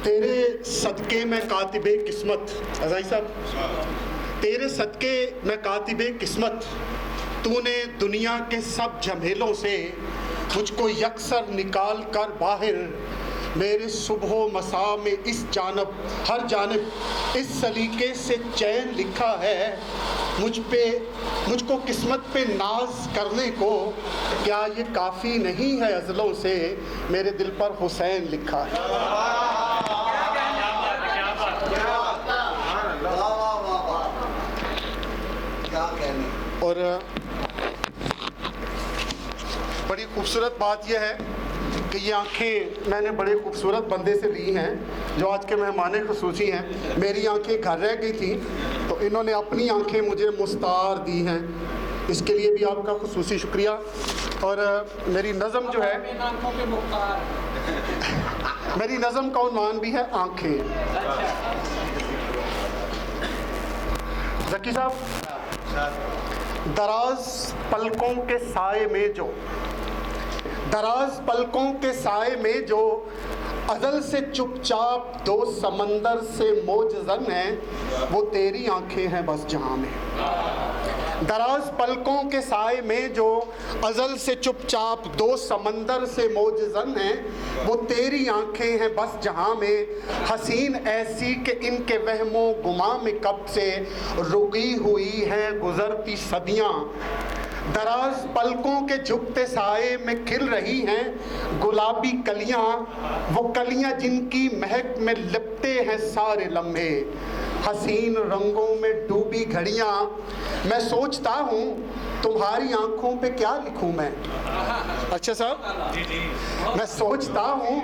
तेरे सदके में कातिबे किस्मत, अज़ाई साहब, तेरे सदके में कातिबे किस्मत, तूने दुनिया के सब झमेलों से मुझको यकसर निकाल कर बाहर, मेरे सुबह मसा में इस जानब हर जानब इस सलीके से चैन लिखा है। मुझको किस्मत पे नाज करने को क्या ये काफ़ी नहीं है, अज़लों से मेरे दिल पर हुसैन लिखा है। और बड़ी खूबसूरत बात यह है कि ये आँखें मैंने बड़े खूबसूरत बंदे से ली हैं जो आज के मेहमान ख़ुसूसी हैं। मेरी आँखें घर रह गई थी तो इन्होंने अपनी आँखें मुझे मुस्तार दी हैं, इसके लिए भी आपका ख़ुसूसी शुक्रिया। और मेरी नज़म जो है, मेरी नज़म का उन्वान भी है आँखें। ज़की साहब, दराज पलकों के साए में जो, दराज पलकों के साए में जो अज़ल से चुपचाप दो समंदर से मोजज़न है, वो तेरी आंखें हैं बस जहां में। दराज पलकों के साए में जो अज़ल से चुपचाप दो समंदर से मोजज़न है, वो तेरी आंखें हैं बस जहां में। हसीन ऐसी कि इनके वहमो गुमा में कब से रुकी हुई हैं गुज़रती सदियां। दराज पलकों के झुकते साए में खिल रही हैं गुलाबी कलियां, वो कलियां जिनकी महक में लिपटे हैं सारे लम्हे। हसीन रंगों में डूबी घड़ियां, मैं सोचता हूँ तुम्हारी आंखों पे क्या लिखूं मैं। अच्छा साहब, मैं सोचता हूँ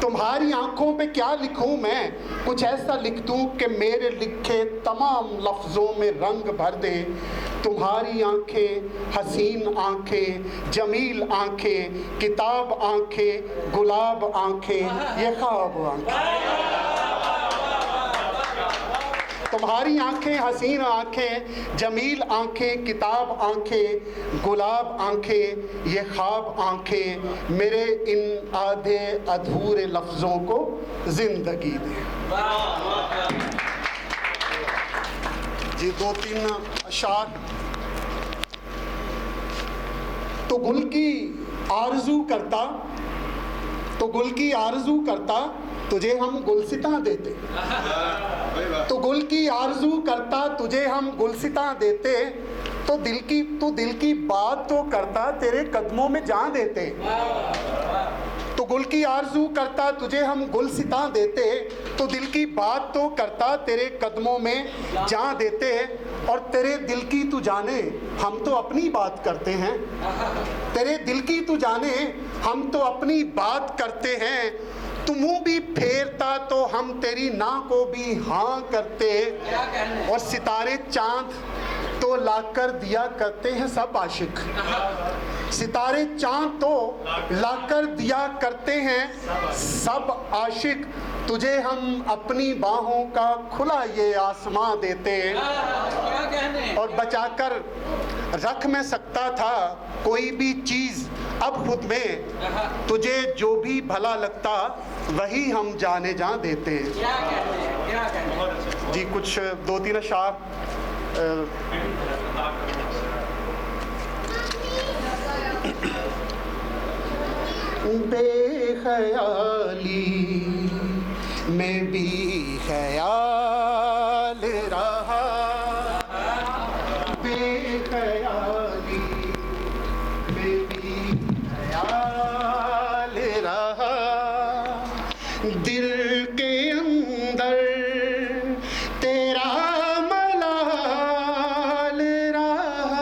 तुम्हारी आंखों पे क्या लिखूं मैं, कुछ ऐसा लिख दूं कि मेरे लिखे तमाम लफ्ज़ों में रंग भर दे। तुम्हारी आंखें, हसीन आंखें, जमील आंखें, किताब आंखें, गुलाब आंखें, ये ख्वाब आंखें। तुम्हारी आंखें, हसीन आंखें, जमील आंखें, किताब आंखें, गुलाब आंखें, ये ख्वाब आंखें, मेरे इन आधे अधूरे लफ्ज़ों को ज़िंदगी दे। जी दो तीन अशार। तो गुल की आरज़ू करता, तो गुल की आरज़ू करता तुझे हम गुलसितां देते। तो गुल की आरज़ू करता तुझे हम गुलसितां देते, तो दिल की बात तो करता तेरे कदमों में जान देते। तो गुल की आरज़ू करता तुझे हम गुलसितां देते, तो दिल की बात तो करता तेरे कदमों में जान देते। और तेरे दिल की तू जाने हम तो अपनी बात करते हैं, तेरे दिल की तू जाने हम तो अपनी बात करते हैं। तू मुँह भी फेरता तो हम तेरी ना को भी हाँ करते, और सितारे चांद तो लाकर दिया करते हैं सब आशिक। सितारे चांद तो लाकर दिया करते हैं सब आशिक, तुझे हम अपनी बाहों का खुला ये आसमां देते। और बचाकर रख मैं सकता था कोई भी चीज़ अब खुद में, तुझे जो भी भला लगता वही हम जाने जा देते। जी कुछ दो तीन अशार। बेख्याली में भी ख्याल रहा, बेख्याली में भी ख्याल रहा, दिल के अंदर तेरा मलाल रहा,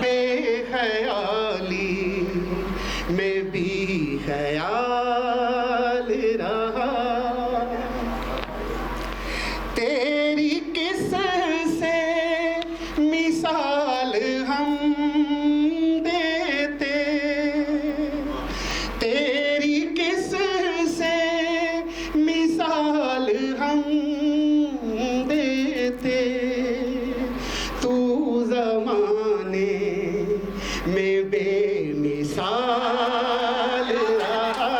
बेख्याली में भी ख्याल रहा। तेरी किस से मिसाल हम देते, तेरी किस से मिसाल हम देते। तू ज़माने में बेमिसाल रहा,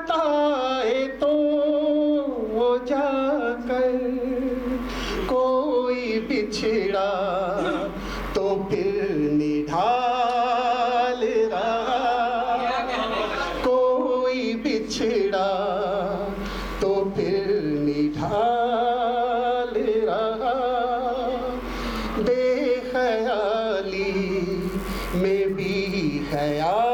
बताए तो वो जाकर, कोई बिछड़ा तो फिर निढाल रहा, कोई बिछड़ा तो फिर निढाल रहा, बेख्याली में भी ख्याल